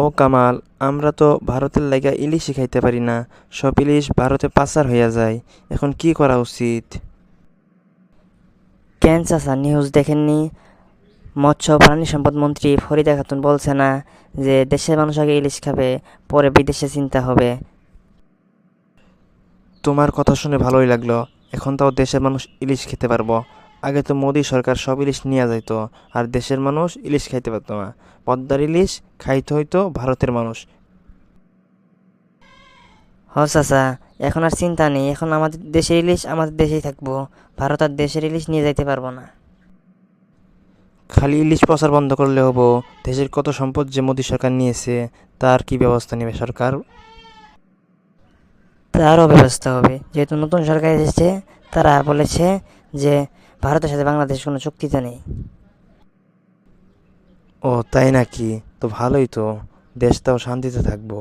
ও কামাল, আমরা তো ভারতের লাইগা ইলিশই খাইতে পারি না। সব ইলিশ ভারতে পাচার হইয়া যায়। এখন কি করা উচিত? কেন চাচা, নিউজ দেখেননি? মৎস্য ও প্রাণী সম্পদ মন্ত্রী ফরিদা খাতুন বলছে না যে দেশের মানুষ আগে ইলিশ খাবে, পরে বিদেশে চিন্তা হবে? তোমার কথা শুনে ভালোই লাগলো। এখন তাও দেশের মানুষ ইলিশ খেতে পারবো। আগে তো মোদি সরকার সব ইলিশ নিয়ে যাইতো, আর দেশের মানুষ ইলিশ খাইতে পারতো না। পদ্মার ইলিশ খাইতে হইতো ভারতের মানুষ। হ চাচা, এখন আর চিন্তা নেই, এখন আমাদের দেশের ইলিশ আমাদের দেশেই থাকবো। ভারত আর দেশের ইলিশ নিয়ে যাইতে পারবো না। খালি ইলিশ পাচার বন্ধ করলে হবো? দেশের কত সম্পদ যে মোদি সরকার নিয়েছে, তার কি ব্যবস্থা নেবে সরকার? তারও ব্যবস্থা হবে, যেহেতু নতুন সরকার এসেছে। তারা বলেছে যে ভারতের সাথে বাংলাদেশ কোনো চুক্তিতে নেই। ও তাই নাকি? তো ভালোই তো, দেশটাও শান্তিতে থাকবো।